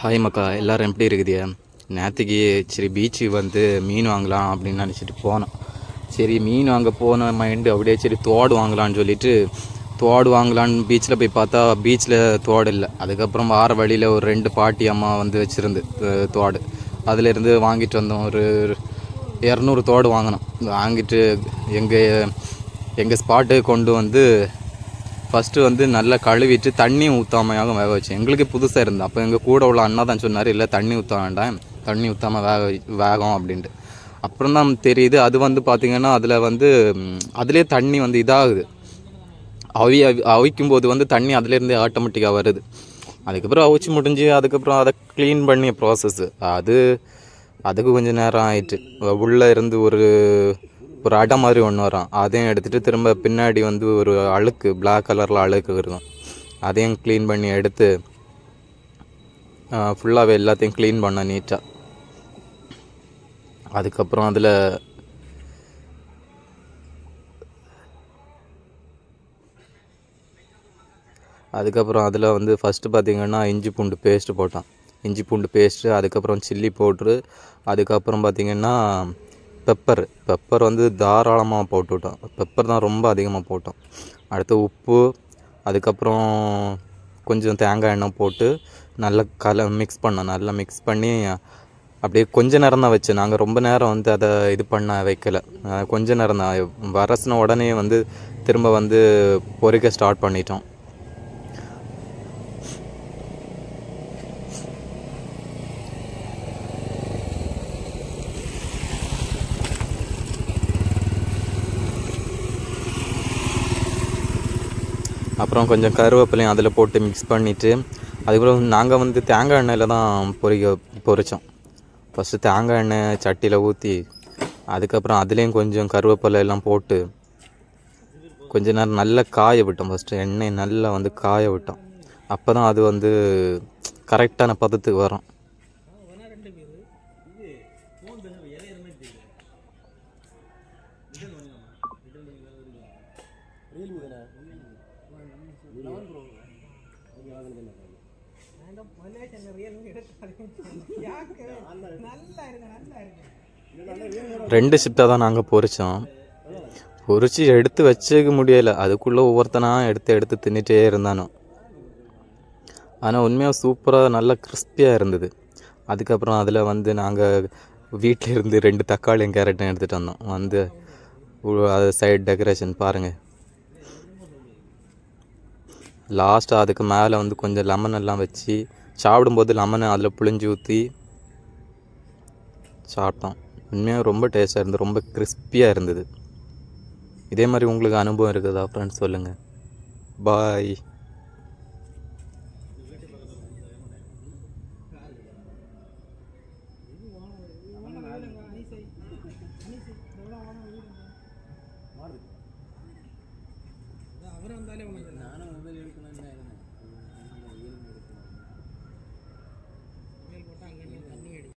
Hi மக்கா, எல்லோரும் எப்படி இருக்குது? நேற்றுக்கு சரி பீச்சு வந்து மீன் வாங்கலாம் அப்படின்னு நினச்சிட்டு போனோம். சரி மீன் வாங்க போன மைண்டு அப்படியே சரி தோடு வாங்கலான்னு சொல்லிட்டு தோடு வாங்கலான்னு பீச்சில் போய் பார்த்தா பீச்சில் தோடு இல்லை. அதுக்கப்புறம் வார வழியில் ஒரு 2 பாட்டி அம்மா வந்து வச்சுருந்து தோடு, அதிலேருந்து வாங்கிட்டு வந்தோம். ஒரு 200 தோடு வாங்கினோம். வாங்கிட்டு எங்கள் ஸ்பாட்டு கொண்டு வந்து ஃபஸ்ட்டு வந்து நல்லா கழுவிட்டு தண்ணி ஊற்றாமையாக வேக வச்சேன். எங்களுக்கு புதுசாக இருந்தது. அப்போ எங்கள் கூட உள்ள அண்ணா தான் சொன்னார், இல்லை தண்ணி ஊற்ற வேண்டாம், தண்ணி ஊற்றாமல் வேகம் அப்படின்ட்டு. அப்புறம் தான் தெரியுது அது வந்து பார்த்திங்கன்னா அதிலே தண்ணி வந்து இதாகுது. அவிக்கும்போது வந்து தண்ணி அதிலேருந்தே ஆட்டோமேட்டிக்காக வருது. அதுக்கப்புறம் அவிச்சு முடிஞ்சு அதுக்கப்புறம் அதை க்ளீன் பண்ணிய ப்ராசஸ்ஸு அதுக்கு கொஞ்சம் நேரம் ஆயிட்டு. உள்ளே இருந்து ஒரு அடை மாதிரி ஒன்று வரும், அதையும் எடுத்துகிட்டு திரும்ப பின்னாடி வந்து ஒரு அழுக்கு பிளாக் கலரில் அழுக்கு இருக்கும், அதையும் க்ளீன் பண்ணி எடுத்து ஃபுல்லாகவே எல்லாத்தையும் க்ளீன் பண்ண நீட்டாக. அதுக்கப்புறம் அதில் வந்து ஃபஸ்ட்டு பார்த்திங்கன்னா இஞ்சி பூண்டு பேஸ்ட்டு போட்டோம். இஞ்சி பூண்டு பேஸ்ட்டு, அதுக்கப்புறம் சில்லி பவுட்ரு, அதுக்கப்புறம் பார்த்திங்கன்னா பெப்பர் வந்து தாராளமாக போட்டுவிட்டோம். பெப்பர் தான் ரொம்ப அதிகமாக போட்டோம். அடுத்து உப்பு, அதுக்கப்புறம் கொஞ்சம் தேங்காய் எண்ணெய் போட்டு நல்லா மிக்ஸ் பண்ணோம். நல்லா மிக்ஸ் பண்ணி அப்படியே கொஞ்ச நேரம் தான் வச்சேன். நாங்கள் ரொம்ப நேரம் வந்து அதை இது பண்ண வைக்கலை, கொஞ்ச நேரம் தான். வரசின உடனே வந்து திரும்ப வந்து பொரிக்க ஸ்டார்ட் பண்ணிட்டோம். அப்புறம் கொஞ்சம் கருவேப்பிலையும் அதில் போட்டு மிக்ஸ் பண்ணிவிட்டு அதுக்கப்புறம் நாங்கள் வந்து தேங்காய் எண்ணெயில் தான் பொரித்தோம். ஃபஸ்ட்டு தேங்காய் எண்ணெய் சட்டியில் ஊற்றி அதுக்கப்புறம் அதுலேயும் கொஞ்சம் கருவேப்பிலை எல்லாம் போட்டு கொஞ்ச நேரம் நல்லா காய விட்டோம். ஃபஸ்ட்டு எண்ணெய் நல்லா வந்து காய விட்டோம். அப்போ தான் அது வந்து கரெக்டான பதத்துக்கு வரும். ரெண்டு ஷிஃப்டாக தான் நாங்கள் பொரித்தோம். பொரித்து எடுத்து வச்சுக்க முடியலை, அதுக்குள்ளே ஒவ்வொருத்தனாக எடுத்து தின்னுட்டே இருந்தானோ. ஆனால் உண்மையாக சூப்பராக நல்லா கிறிஸ்பியாக இருந்தது. அதுக்கப்புறம் அதில் வந்து நாங்கள் வீட்டில் இருந்து 2 தக்காளியும் கேரட்டும் எடுத்துகிட்டு வந்தோம். வந்து அது சைட் டெக்கரேஷன் பாருங்கள். லாஸ்ட்டாக அதுக்கு மேலே வந்து கொஞ்சம் லெமன் எல்லாம் வச்சு சாப்பிடும்போது லெமனை அதில் புழிஞ்சு ஊற்றி சாப்பிட்டோம். உண்மையாக ரொம்ப டேஸ்ட்டாக இருந்தது, ரொம்ப கிறிஸ்பியாக இருந்தது. இதே மாதிரி உங்களுக்கு அனுபவம் இருக்குதா ஃப்ரெண்ட்ஸ்? சொல்லுங்கள். பாய். அவரும் வந்தாலே